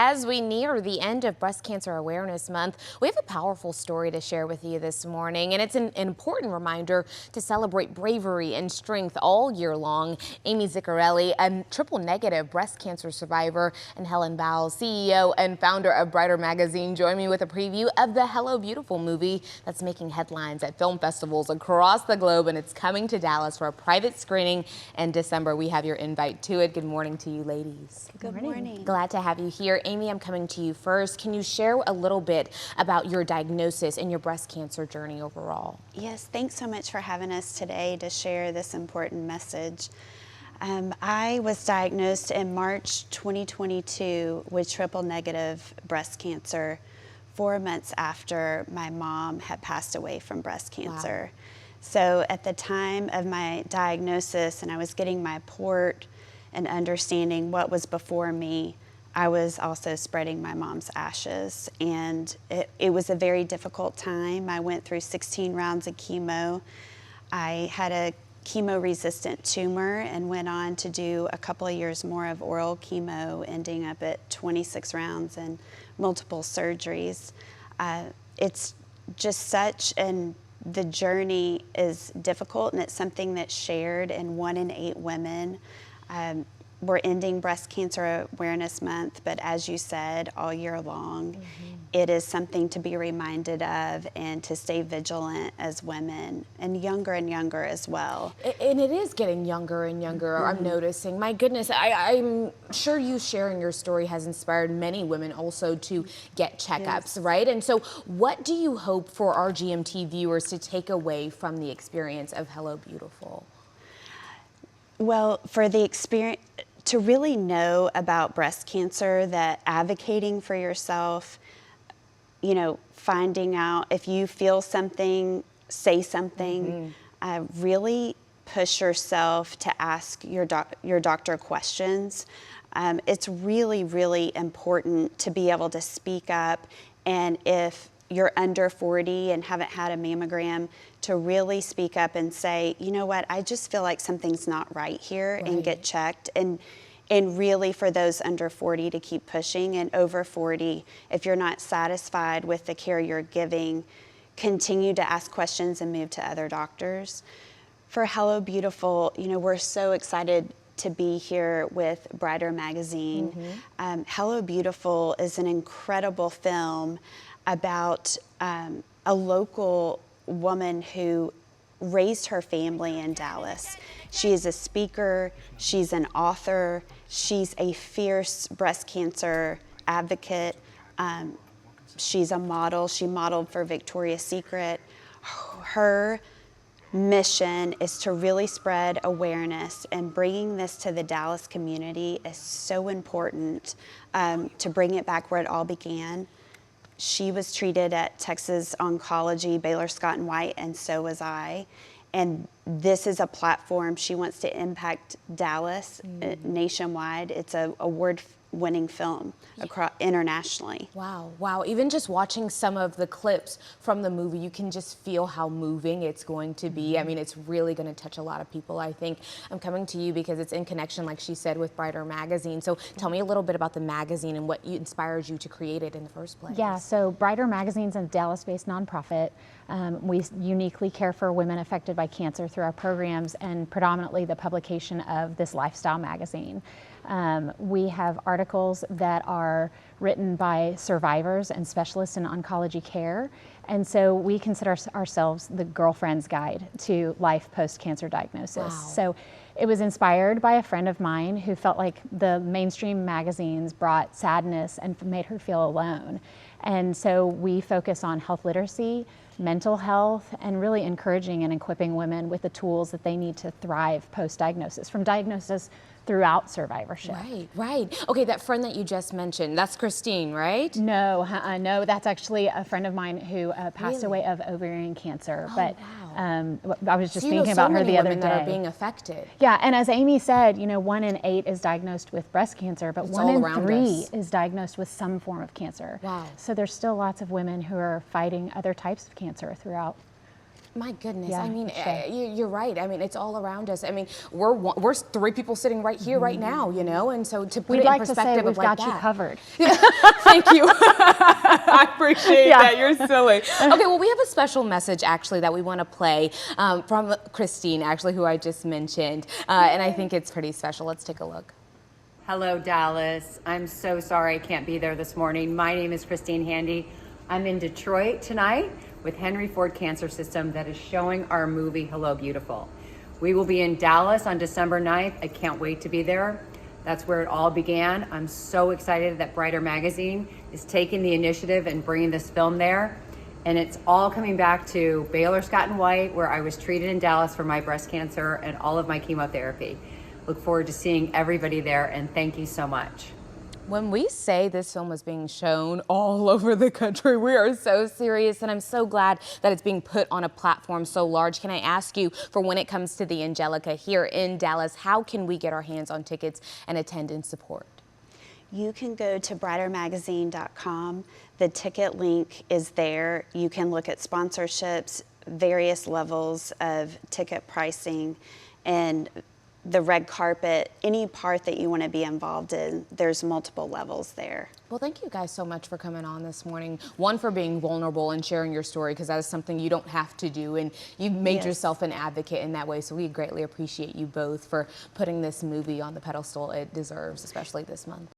as we near the end of Breast Cancer Awareness Month, we have a powerful story to share with you this morning, and it's an important reminder to celebrate bravery and strength all year long. Amy Ziccarelli, a triple-negative breast cancer survivor, and Helen Bowles, CEO and founder of Brighter Magazine, join me with a preview of the Hello Beautiful movie that's making headlines at film festivals across the globe, and it's coming to Dallas for a private screening in December. We have your invite to it. Good morning to you, ladies. Good morning. Glad to have you here. Amy, I'm coming to you first. Can you share a little bit about your diagnosis and your breast cancer journey overall? Yes, thanks so much for having us today to share this important message. I was diagnosed in March 2022 with triple-negative breast cancer, 4 months after my mom had passed away from breast cancer. Wow. So at the time of my diagnosis, and I was getting my port and understanding what was before me, I was also spreading my mom's ashes. And it was a very difficult time. I went through 16 rounds of chemo. I had a chemo-resistant tumor and went on to do a couple of years more of oral chemo, ending up at 26 rounds and multiple surgeries. It's just such the journey is difficult, and it's something that's shared, and 1 in 8 women. We're ending Breast Cancer Awareness Month, but as you said, all year long, it is something to be reminded of and to stay vigilant as women, and younger as well. And it is getting younger and younger, I'm noticing. My goodness, I'm sure you sharing your story has inspired many women also to get checkups, right? And so what do you hope for our GMT viewers to take away from the experience of Hello Beautiful? Well, for the experience, to really know about breast cancer, that advocating for yourself, you know, finding out if you feel something, say something, really push yourself to ask your doctor questions. It's really, really important to be able to speak up, and if you're under 40 and haven't had a mammogram, to really speak up and say, you know what, I just feel like something's not right here, and get checked. And really for those under 40 to keep pushing, and over 40, if you're not satisfied with the care you're giving, continue to ask questions and move to other doctors. For Hello Beautiful, you know, we're so excited to be here with Brighter Magazine. Hello Beautiful is an incredible film about a local woman who raised her family in Dallas. She is a speaker, she's an author, she's a fierce breast cancer advocate, she's a model, she modeled for Victoria's Secret. Her mission is to really spread awareness, and bringing this to the Dallas community is so important, to bring it back where it all began. She was treated at Texas Oncology, Baylor Scott and White, and so was I. And this is a platform. She wants to impact Dallas nationwide. It's an award-winning film internationally. Wow, wow. Even just watching some of the clips from the movie, you can just feel how moving it's going to be. I mean, it's really going to touch a lot of people, I think. I'm coming to you because it's in connection, like she said, with Brighter Magazine. So tell me a little bit about the magazine and what inspired you to create it in the first place. Yeah, so Brighter Magazine's a Dallas-based nonprofit. We uniquely care for women affected by cancer through our programs, and predominantly the publication of this lifestyle magazine. We have articles that are written by survivors and specialists in oncology care, and so we consider ourselves the girlfriend's guide to life post-cancer diagnosis. Wow. So it was inspired by a friend of mine who felt like the mainstream magazines brought sadness and made her feel alone. And so we focus on health literacy, mental health, and really encouraging and equipping women with the tools that they need to thrive post-diagnosis, from diagnosis throughout survivorship. Right, right. Okay, that friend that you just mentioned, that's Christine, right? No, no, that's actually a friend of mine who passed away of ovarian cancer. Oh, but wow. I was just thinking about her the other day. That are being affected. Yeah, and as Amy said, you know, 1 in 8 is diagnosed with breast cancer, but 1 in 3 is diagnosed with some form of cancer. Wow. So there's still lots of women who are fighting other types of cancer throughout My goodness, Yeah, I mean, each day. you're right. I mean, it's all around us. I mean, we're three people sitting right here, right now, you know, and so to put We'd it in like to say perspective we've of like got you that. covered. Thank you. I appreciate Yeah. that. You're silly. Okay, well, we have a special message actually that we want to play from Christine, actually, who I just mentioned, and I think it's pretty special. Let's take a look. Hello, Dallas. I'm so sorry I can't be there this morning. My name is Christine Handy. I'm in Detroit tonight with Henry Ford Cancer System that is showing our movie, Hello, Beautiful. We will be in Dallas on December 9th. I can't wait to be there. That's where it all began. I'm so excited that Brighter Magazine is taking the initiative and bringing this film there. And it's all coming back to Baylor Scott and White, where I was treated in Dallas for my breast cancer and all of my chemotherapy. Look forward to seeing everybody there, and thank you so much. When we say this film is being shown all over the country, we are so serious, and I'm so glad that it's being put on a platform so large. Can I ask you, for when it comes to the Angelika here in Dallas, how can we get our hands on tickets and attend and support? You can go to brightermagazine.com. The ticket link is there. You can look at sponsorships, various levels of ticket pricing, and the red carpet, any part that you want to be involved in, there's multiple levels there. Well, thank you guys so much for coming on this morning. One, for being vulnerable and sharing your story, because that is something you don't have to do, and you've made Yes. yourself an advocate in that way. So we greatly appreciate you both for putting this movie on the pedestal it deserves, especially this month.